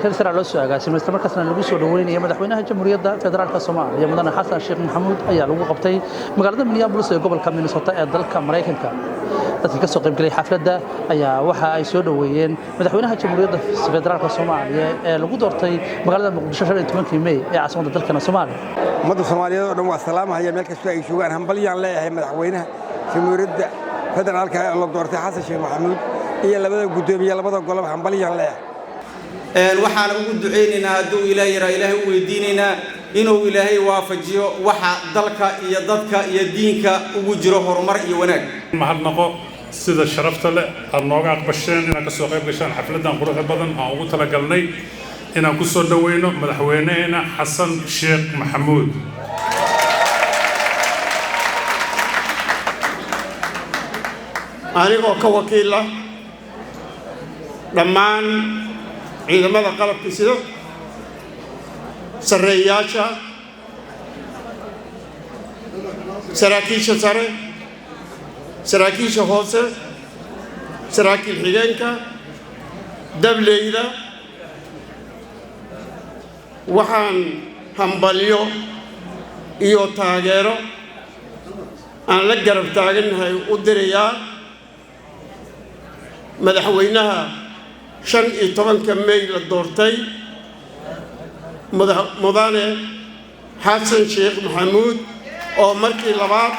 كان سرع لوسو أجاسم استمر كسرنا لوسو دويني يوم دحوينها جمهورية فدرال كصومال يوم دنا حسن الشيخ محمود أيا لو قبتي مقالة مينيابوليس قبل كم من سنة دلك أمريكا dadka ka soo qayb galay xafladda ayaa waxa ay soo dhaweeyeen madaxweynaha jamhuuriyadda federaalka Soomaaliya ee lagu doortay magaalada Muqdisho 12 May ee caasimadda dalka Soomaaliya ummadda Soomaaliyeed oo dhan waa salaamaya meel kasta ay joogaan hambaliyaan leeyahay madaxweynaha jamhuuriyadda federaalka ee la doortay Xasan Sheekh Maxamuud iyo labada gudoomiye labada golob hambaliyaan leeyahay waxaan ugu duceynaynaa hadduu ilaahay u weydiinaynaa inuu ilaahay waafajiyo waxa dalka iyo dadka iyo diinka ugu jiro horumar iyo wanaag mahadnaqo sida sharafta leh aad nooga aqbasheen inaad ka soo qayb gashaan xafladdan quruxda badan aan ugu talagalnay inaan ku soo dhaweyno madaxweynaheena Xasan Sheekh Maxamuud anigoo ka wakiil ah dhammaan ciidamada qalabka sida sareeyaasha saraakiisha sare saraakiisha hoose saraakiil xigeenka dableyda waxaan hambalyo iyo taageero aan la garab taaganahay u dirayaa madaxweynaha 15 May la doortay mudane Xasan Sheekh Maxamuud oo markii labaad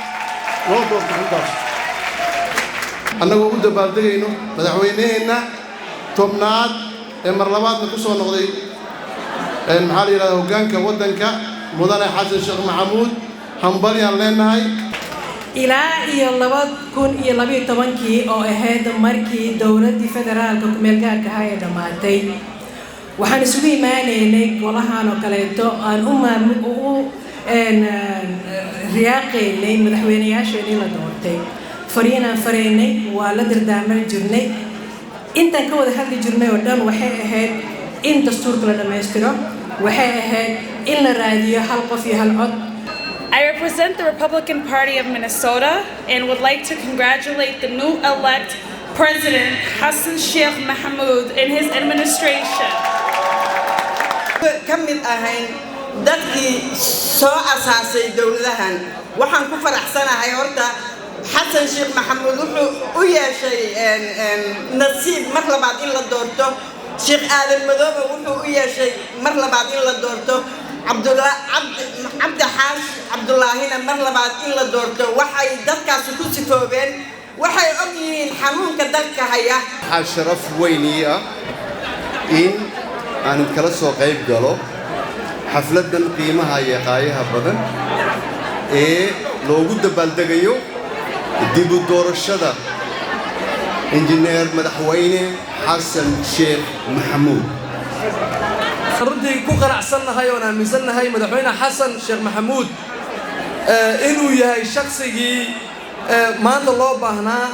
loo doortay halkaas annagoo u dabaaldegayno madaxweynaheena tobnaad ee mar labaadna ku soo noqday maxaa la yiraahdaa hoggaanka waddanka mudane Xasan Sheekh Maxamuud hambalyaan leenahay ilaa iyo 2012 oo ahayd markii dowladda federaalka ku meel gaarka ah ay dhamaatay waxaan isugu imaanaynay golahan oo kaleeto aan u riyaaqaynay madaxweynayaasheenii la doortay fariinaan faraynay waa la dardaarmay jirnay intaan ka wada hadli jirnay oo dhan waxay ahayd in dastuurka la dhammaystiro waxay ahayd in la raadiyo hal qof iyo hal cod I represent the Republican Party of Minnesota and would like to congratulate the new elect President Xasan Sheekh Maxamuud and his administration. Kamid ahayn dadkii soo asaasay dawladahan waxaan ku faraxsanahay horta Xasan Sheekh Maxamuud wuxuu u yeeshay nasiib mar labaad in la doorto Sheekh Aadan Madoobe wuxuu u yeeshay mar labaad in la doorto Cabdi Xaash Cabdullaahina mar labaad in la doorto waxay dadkaas ku sifoobeen waxay og yihiin xanuunka dalka haya sharaf weyniya in aan kala soo qayb galo xafladan qiimaha iyo qaayaha badan ee loogu dabaaldegayo dib u doorashada injineer madaxweyne Xasan Sheekh Maxamuud runtii ku qanacsannahay oo aaminsannahay madaxweyne Xasan Sheekh Maxamuud inuu yahay shaqsigii maanta loo baahnaa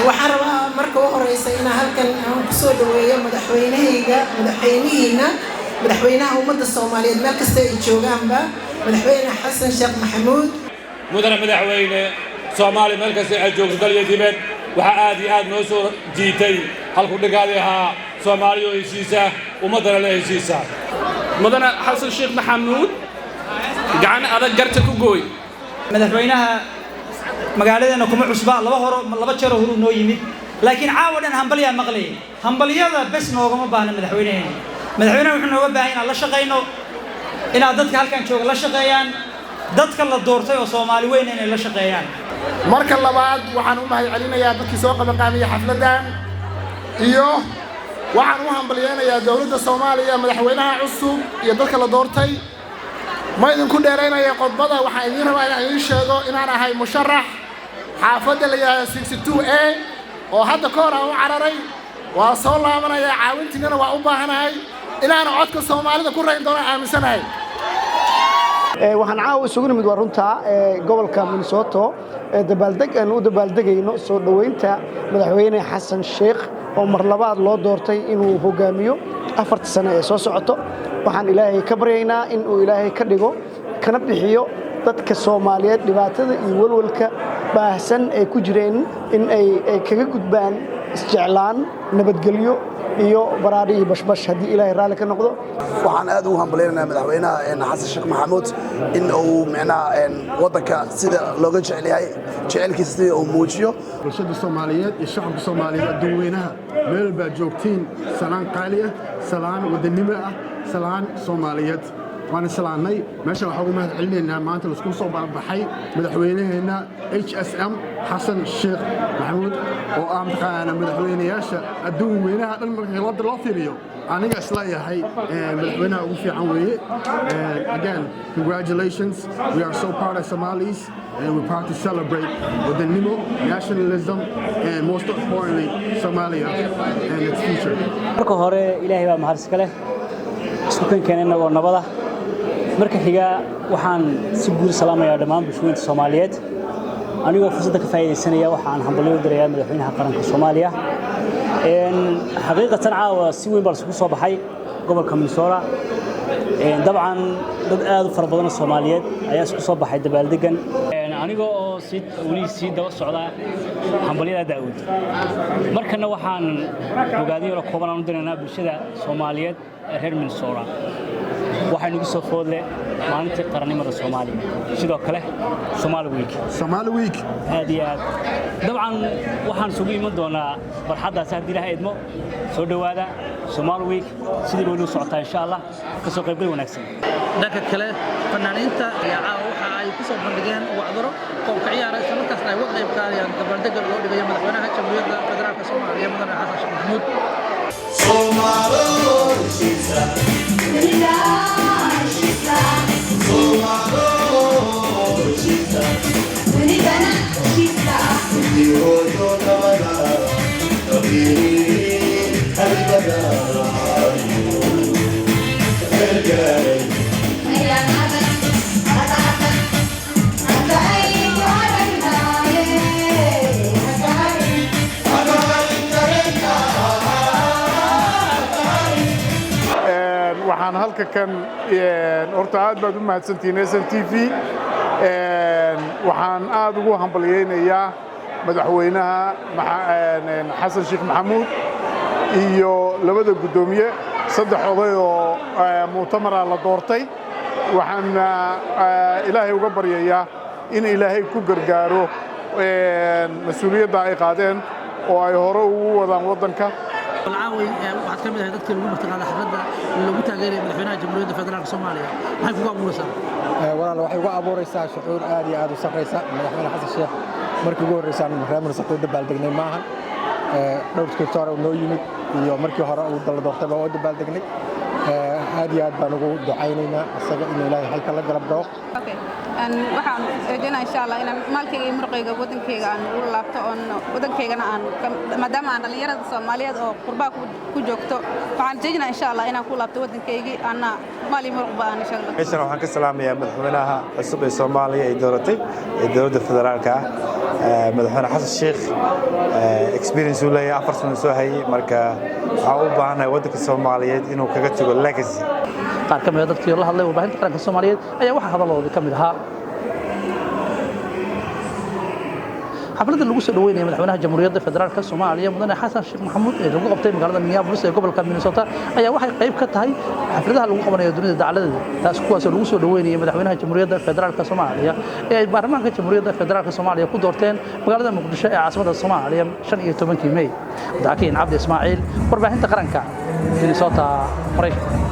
waxaan rabaa marka ugu horeysa inaan halkan aan ku soo dhaweeyo madaxweynaha ummadda Soomaaliyeed meel kasta ay joogaanba madaxweyne Xasan Sheekh Maxamuud mudane madaxweyne Soomaaliya meel kasta ay joogto dalka dibad waxa aad iyo aad noo soo jiitay halku dhigaadii ahaa Soomaaliya oo heshiisa ummadana la heshiisa mudane Xasan Sheekh Maxamuud gacan adag garta ku gooy madaxweynaha magaaladana kuma cusba laba jeer hore noo yimid laakiin caawadan hambaliya maqlay hambaliyada bas noogama baahna madaxweynaha wuxuu nooga baahan inaan la shaqeyno ina dadka halkan jooga la shaqeeyaan dadka la doortay oo Soomaali weyn inay la shaqeeyaan marka labaad waxaan u mahadcelinayaa dadkii soo qabanqaamiyay xafladan iyo waxaan u hambaliyeynayaa dawladda Soomaaliya madaxweynaha cusub iyo dadka la doortay ma idinku dheeraynaya qodbada waxaan idin rabaa inaan idin sheego inaan ahay musharax xaafadda la yiraahdo 62A oo hadda ka hor aan u cararay waa soo laabanaya caawintiinana waa u baahanahay inaanu codka soomaalida ku rayn doono aaminsanahay waxaan caawa isugu nimid waa runta gobolka Minnesota dabaaldeg aan u dabaaldegayno soo dhaweynta madaxweyne Xasan Sheekh oo mar labaad loo doortay inuu hogaamiyo 4 sano ee soo socoto waxaan Ilaahay ka baryaynaa in uu Ilaahay ka dhigo kana bixiyo dadka Soomaaliyeed dhibaatada iyo walwalka baahsan ee ku jireen in ay kaga gudbaan isjeclaan nabadgelyo iyo baraari bashbash hadii Ilaahay raali ka noqdo waxaan aad ugu hambaleynayaa madaxweynaha Xasan Sheekh Maxamuud in uu wadanka sida looga jecel yahay jecelkiisa sida uu muujiyo bulshada Soomaaliyeed iyo shacabka Soomaaliyeed dadweynaha meel baa joogtiin salaan qaali ah salaan wadanimo ah salaan Soomaaliyeed waan salaanay meesha waxa ugu mahad celinaynaa maanta la isku soo baxay madaxweynaheena HSM Xasan Sheekh Maxamuud oo aan taqaana madaxweynayaasha adduunweynaha dhan marka loo fiiriyo aniga isla yahay madaxweynaha ugu fiican weeye again congratulations we are so proud of Somalis and we're proud to celebrate wadanimo nationalism and most importantly Somalia and its future marka hore Ilaahay baa mahad iska leh isku keenayna oo nabada marka xiga waxaan si guud salaamayaa dhammaan bulshooyinka Soomaaliyeed anigoo fursad ka faa'iideysanaya waxaan hambalyo u dirayaa madaxweynaha qaranka Soomaaliya xaqiiqatan caawa si weyn baa isugu soo baxay gobolka Minnesota dabcan dad aad u fara badan oo Soomaaliyeed ayaa isku soo baxay dabaaldegan anigoo si daba socda hambalyada Daawud markana waxaan ogaadiyo kooban u diraynaa bulshada Soomaaliyeed ee reer Minnesota waxaynu ugu soo foodle maalinta qarannimada Soomaaliya sidoo kale Somali Week aad iyo aad dabcan waxaan sugu iman doonaa barxadaas haddii Ilaahay idmo soo dhawaada Somali Week sidii loo socotaa insha Allah ka soo qayb gal wanaagsan dhanka kale fanaaniinta ayaa waxa ay ku soo bandhigeen wacdaro oo ka ciyaara isla markaasna ay uga qayb qaadanayaan dabaaldegga loo dhigayo madaxweynaha Jamhuuriyadda Federaalka Soomaaliya mudane Xasan Sheekh Maxamuud waxaan halka kan horta aad baad u mahadsantihiin SNTV waxaan aad ugu hambaliyeynayaa madaxweynaha Xasan Sheekh Maxamuud iyo labada gudoomiye saddex oday oo mu'tamara la doortay waxaan Ilaahay uga baryayaa in Ilaahay ku gargaaro mas'uuliyadda ay qaadeen oo ay hore ugu wadaan wadanka العاوي waxaad ka mid ahay dadkii lagu martiqaaday xafladda lagu taageeray madaxweynaha Jamhuuriyadda Federaalka Soomaaliya maxay kugu abuuraysaa walaal waxay ugu abuuraysaa shucuur aad iyo aad u sarreysa madaxweyne Xasan Sheekh markii ugu horeysay reer Minnesota u dabaaldegnay maahan dhowr iskootar oo noo yimid iyo markii hore uu dal doortay baa u dabaaldegnay aad iyo aad baan ugu ducaynaynaa isaga in Ilaahay halka la garab galo waxaan rajaynayaa insha Allah in maalkayga iyo muruqayga wadankayga aan u laabto oo wadankaygana aan maadaama aan dhalinyarada Soomaaliyeed oo qurbaa ku joogto waxaan rajaynayaa insha Allah inaan ku laabto wadankaygii ana maal iyo muruq baan insha Allah meeshan waxaan ka salaamayaa madaxweynaha cusub ee Soomaaliya ee dowladda federaalka madaxweyne Xasan Sheekh experience uu leeyahay 4 sano soo hayay marka waxa uu baahanahay wadanka Soomaaliyeed inuu kaga tago legacy qaar ka mid ah dadkii la hadlay warbaahinta qaranka Soomaaliyeed ayaa waxa hadalooda ka mid ahaa xafladda lagu soo dhaweynayay madaxweynaha Jamhuuriyadda Federaalka Soomaaliya mudane Xasan Sheekh Maxamuud ee lagu qabtay magaalada Minneapolis ee gobolka Minnesota ayaa waxay qayb ka tahay xafladaha lagu qabanayo dunida dacaladeeda taas kuwaas oo lagu soo dhaweynayay madaxweynaha Jamhuuriyadda Federaalka Soomaaliya ee ay baarlamaanka Jamhuuriyadda Federaalka Soomaaliya ku doorteen magaalada Muqdisho ee caasimadda Soomaaliya 15 May Daakiin Cabdi Ismaaciil warbaahinta qaranka Minnesota Mareykanka